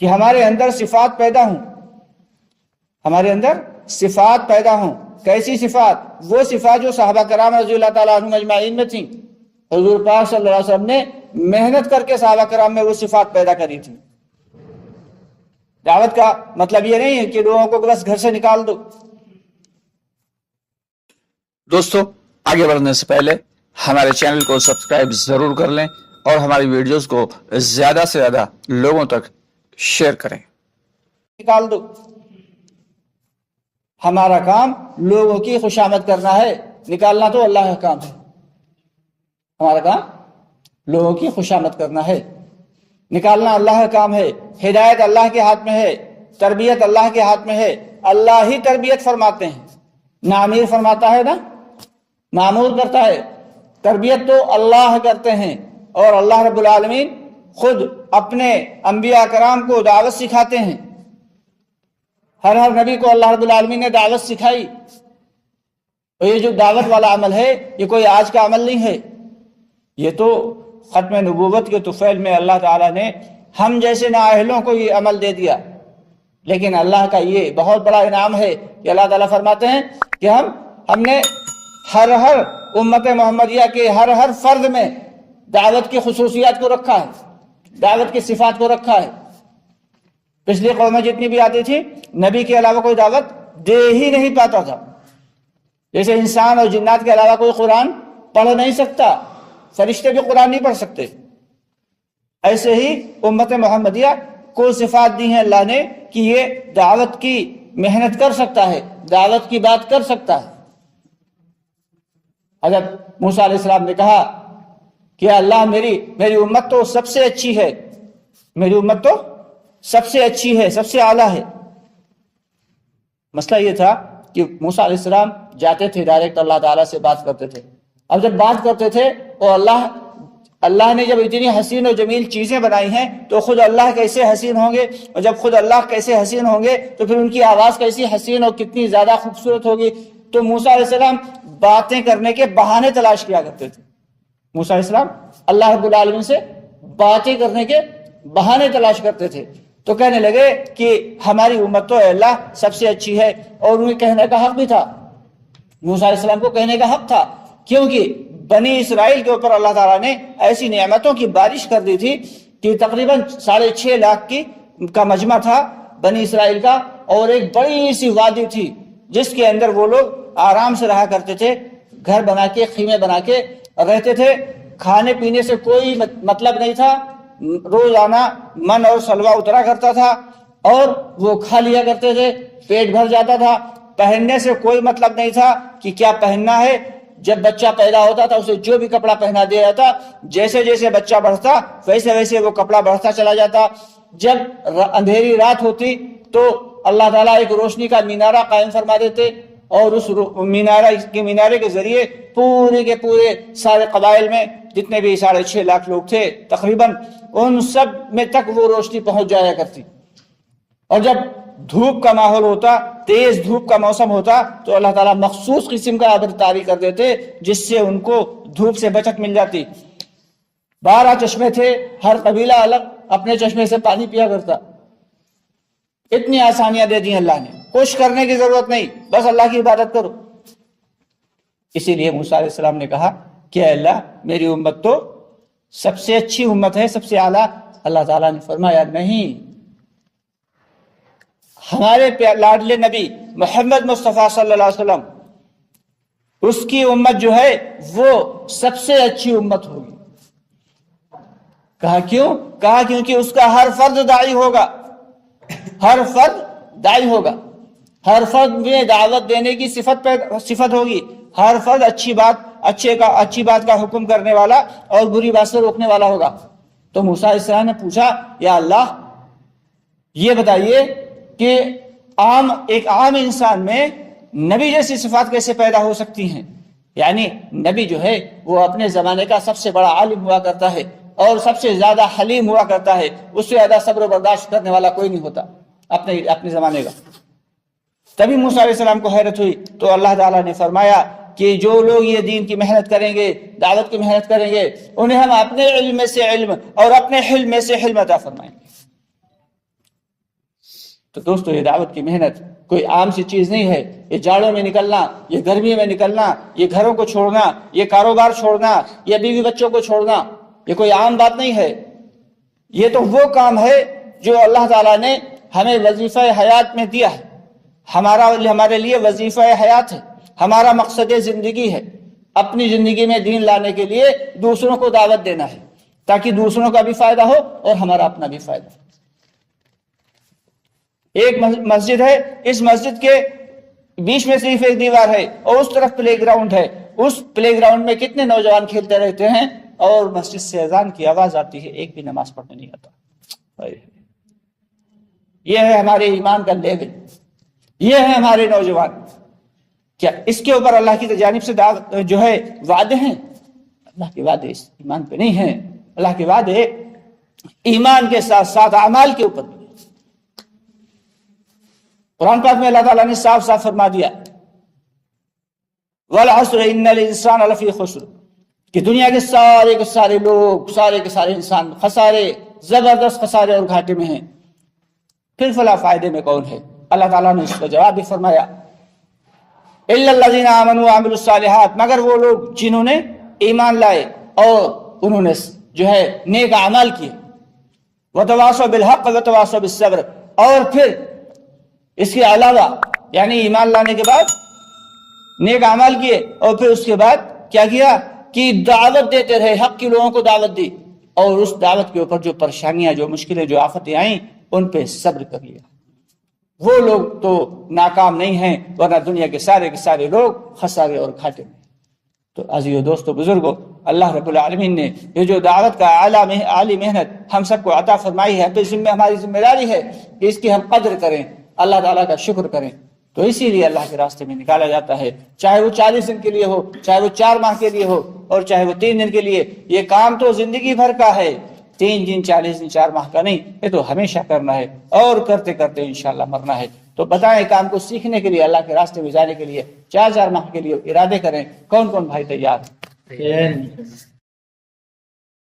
کہ ہمارے اندر صفات پیدا ہوں، ہمارے اندر صفات پیدا ہوں۔ کیسی صفات؟ وہ صفات جو صحابہ کرام رضی اللہ تعالیٰ عنہم اجمعین میں تھیں۔ حضور پاک صلی اللہ علیہ وسلم نے محنت کر کے صحابہ کرام میں وہ صفات پیدا کری تھی۔ دعوت کا مطلب یہ نہیں ہے کہ لوگوں کو بس گھر سے نکال دو۔ دوستو، آگے بڑھنے سے پہلے ہمارے چینل کو سبسکرائب ضرور کر لیں اور ہماری ویڈیوز کو زیادہ سے زیادہ لوگوں تک شیئر کریں۔ نکال دو۔ ہمارا کام لوگوں کی خوشامد کرنا ہے، نکالنا تو اللہ کا کام ہے۔ ہمارا کام لوگوں کی خوشامد کرنا ہے، نکالنا اللہ کا کام ہے۔ ہدایت اللہ کے ہاتھ میں ہے، تربیت اللہ کے ہاتھ میں ہے۔ اللہ ہی تربیت فرماتے ہیں، نہ امیر فرماتا ہے نہ مامور کرتا ہے۔ تربیت تو اللہ کرتے ہیں، اور اللہ رب العالمین خود اپنے انبیاء کرام کو دعوت سکھاتے ہیں۔ ہر نبی کو اللہ رب العالمین نے دعوت سکھائی۔ اور یہ جو دعوت والا عمل ہے، یہ کوئی آج کا عمل نہیں ہے، یہ تو ختم نبوت کے طفیل میں اللہ تعالیٰ نے ہم جیسے نااہلوں کو یہ عمل دے دیا۔ لیکن اللہ کا یہ بہت بڑا انعام ہے کہ اللہ تعالیٰ فرماتے ہیں کہ ہم نے ہر امت محمدیہ کے ہر فرد میں دعوت کی خصوصیات کو رکھا ہے، دعوت کی صفات کو رکھا ہے۔ پچھلی قومیں جتنی بھی آتی تھی، نبی کے علاوہ کوئی دعوت دے ہی نہیں پاتا تھا۔ جیسے انسان اور جنات کے علاوہ کوئی قرآن پڑھ نہیں سکتا، فرشتے بھی قرآن نہیں پڑھ سکتے، ایسے ہی امت محمدیہ کو صفات دی ہیں اللہ نے کہ یہ دعوت کی محنت کر سکتا ہے، دعوت کی بات کر سکتا ہے۔ حضرت موسیٰ علیہ السلام نے کہا کہ اللہ میری امت تو سب سے اچھی ہے، میری امت تو سب سے اچھی ہے، سب سے اعلیٰ ہے۔ مسئلہ یہ تھا کہ موسیٰ علیہ السلام جاتے تھے ڈائریکٹ اللہ تعالیٰ سے بات کرتے تھے۔ اب جب بات کرتے تھے اور اللہ نے جب اتنی حسین و جمیل چیزیں بنائی ہیں تو خود اللہ کیسے حسین ہوں گے، اور جب خود اللہ کیسے حسین ہوں گے تو پھر ان کی آواز کیسی حسین اور کتنی زیادہ خوبصورت ہوگی۔ تو موسیٰ علیہ السلام باتیں کرنے کے بہانے تلاش کیا کرتے تھے۔ موسیٰ علیہ السلام اللہ رب العالمین سے باتیں کرنے کے بہانے تلاش کرتے تھے۔ تو کہنے لگے کہ ہماری امت تو اللہ سب سے اچھی ہے، اور انہیں کہنے کا حق بھی تھا، موسیٰ علیہ السلام کو کہنے کا حق تھا، کیونکہ بنی اسرائیل کے اوپر اللہ تعالیٰ نے ایسی نعمتوں کی بارش کر دی تھی کہ تقریباً 6.5 لاکھ کا مجمع تھا بنی اسرائیل کا، اور ایک بڑی سی وادی تھی جس کے اندر وہ لوگ آرام سے رہا کرتے تھے، گھر بنا کے خیمے بنا کے رہتے تھے۔ کھانے پینے سے کوئی مطلب نہیں تھا، روزانہ من اور سلوہ اترا کرتا تھا اور وہ کھا لیا کرتے تھے، پیٹ بھر جاتا تھا۔ پہننے سے کوئی مطلب نہیں تھا کہ کیا پہننا ہے۔ جب بچہ پیدا ہوتا تھا اسے جو بھی کپڑا پہنا دیا جاتا، جیسے جیسے بچہ بڑھتا ویسے ویسے وہ کپڑا بڑھتا چلا جاتا۔ جب اندھیری رات ہوتی تو اللہ تعالیٰ ایک روشنی کا مینارہ قائم فرما دیتے، اور اس مینارے کے ذریعے پورے کے پورے سارے قبائل میں جتنے بھی 6.5 لاکھ لوگ تھے تقریباً، ان سب میں تک وہ روشنی پہنچ جایا کرتی۔ اور جب دھوپ کا ماحول ہوتا، تیز دھوپ کا موسم ہوتا، تو اللہ تعالیٰ مخصوص قسم کا آب طاری کر دیتے جس سے ان کو دھوپ سے بچت مل جاتی۔ 12 چشمے تھے، ہر قبیلہ الگ اپنے چشمے سے پانی پیا کرتا۔ اتنی آسانیاں دے دی اللہ نے، کچھ کرنے کی ضرورت نہیں، بس اللہ کی عبادت کرو۔ اسی لیے موسیٰ علیہ السلام نے کہا کہ اے اللہ میری امت تو سب سے اچھی امت ہے، سب سے اعلیٰ۔ اللہ تعالیٰ نے فرمایا نہیں، ہمارے لاڈلے نبی محمد مصطفیٰ صلی اللہ علیہ وسلم، اس کی امت جو ہے وہ سب سے اچھی امت ہوگی۔ کہا کیوں؟ کہا کیونکہ اس کا ہر فرد داعی ہوگا، ہر فرد داعی ہوگا، ہر فرد میں دعوت دینے کی صفت ہوگی، ہر فرد اچھی بات کا حکم کرنے والا اور بری بات سے روکنے والا ہوگا۔ تو موسیٰ علیہ السلام نے پوچھا یا اللہ یہ بتائیے کہ ایک عام انسان میں نبی جیسی صفات کیسے پیدا ہو سکتی ہیں؟ یعنی نبی جو ہے وہ اپنے زمانے کا سب سے بڑا عالم ہوا کرتا ہے اور سب سے زیادہ حلیم ہوا کرتا ہے، اس سے زیادہ صبر و برداشت کرنے والا کوئی نہیں ہوتا اپنے زمانے کا۔ تبھی موسیٰ علیہ السلام کو حیرت ہوئی، تو اللہ تعالیٰ نے فرمایا کہ جو لوگ یہ دین کی محنت کریں گے، دعوت کی محنت کریں گے، انہیں ہم اپنے علم میں سے علم اور اپنے حلم میں سے حلم عطا فرمائیں گے۔ تو دوستو یہ دعوت کی محنت کوئی عام سی چیز نہیں ہے. یہ جاڑوں میں نکلنا، یہ گرمی میں نکلنا، یہ گھروں کو چھوڑنا، یہ کاروبار چھوڑنا، یہ بیوی بچوں کو چھوڑنا، یہ کوئی عام بات نہیں ہے. یہ تو وہ کام ہے جو اللہ تعالیٰ نے ہمیں وظیفہ حیات میں دیا ہے. ہمارے لیے وظیفہ حیات ہے، ہمارا مقصد زندگی ہے. اپنی زندگی میں دین لانے کے لیے دوسروں کو دعوت دینا ہے تاکہ دوسروں کا بھی فائدہ ہو اور ہمارا اپنا بھی فائدہ ہو. ایک مسجد ہے، اس مسجد کے بیچ میں صرف ایک دیوار ہے اور اس طرف پلے گراؤنڈ ہے. اس پلے گراؤنڈ میں کتنے نوجوان کھیلتے رہتے ہیں اور مسجد سے اذان کی آواز آتی ہے، ایک بھی نماز پڑھنے نہیں آتا. یہ ہے ہمارے ایمان کا لیول، یہ ہے ہمارے نوجوان. کیا اس کے اوپر اللہ کی جانب سے جو ہے وعدے ہیں؟ اللہ کے وعدے اس ایمان پہ نہیں ہیں. اللہ کے وعدے ایمان کے ساتھ ساتھ اعمال کے اوپر. قرآن پاک میں اللہ تعالیٰ نے صاف صاف فرما دیا وَالْعَصْرِ إِنَّ الْإِنسَانَ لَفِي خُسْرٍ کہ دنیا کے سارے لوگ، سارے کے سارے انسان خسارے، زبردست خسارے اور گھاٹے میں ہیں. پھر فلاح فائدے میں کون ہے؟ اللہ تعالیٰ نے اس کا جواب بھی فرمایا إِلَّا الَّذِينَ آمَنُوا وَعَمِلُوا الصَّالِحَاتِ مگر وہ لوگ جنہوں نے ایمان لائے اور انہوں نے جو ہے نیک اعمال کیے. وَتَوَاصَوْا بِالْحَقِّ وَتَوَاصَوْا بِالصَّبْرِ اور پھر اس کے علاوہ یعنی ایمان لانے کے بعد نیک اعمال کیے اور پھر اس کے بعد کیا کیا کہ دعوت دیتے رہے، حق کے لوگوں کو دعوت دی اور اس دعوت کے اوپر جو پریشانیاں، جو مشکلیں، جو آفتیں آئیں ان پہ صبر کر لیا. وہ لوگ تو ناکام نہیں ہیں ورنہ دنیا کے سارے لوگ خسارے اور گھاٹے میں. تو عزیزو دوستو بزرگو، اللہ رب العالمین نے یہ جو دعوت کا اعلیٰ محنت ہم سب کو عطا فرمائی ہے، ہماری ذمہ داری ہے کہ اس کی ہم قدر کریں، اللہ تعالیٰ کا شکر کریں. تو اسی لیے اللہ کے راستے میں نکالا جاتا ہے، چاہے وہ 40 دن کے لیے ہو، چاہے وہ 4 ماہ کے لیے ہو اور چاہے وہ 3 دن کے لیے. یہ کام تو زندگی بھر کا ہے، 3 دن 40 دن 4 ماہ کا نہیں. یہ تو ہمیشہ کرنا ہے اور کرتے کرتے انشاءاللہ مرنا ہے. تو بتائیں کام کو سیکھنے کے لیے، اللہ کے راستے میں جانے کے لیے 4 ماہ کے لیے ارادے کریں. کون کون بھائی تیار ہیں؟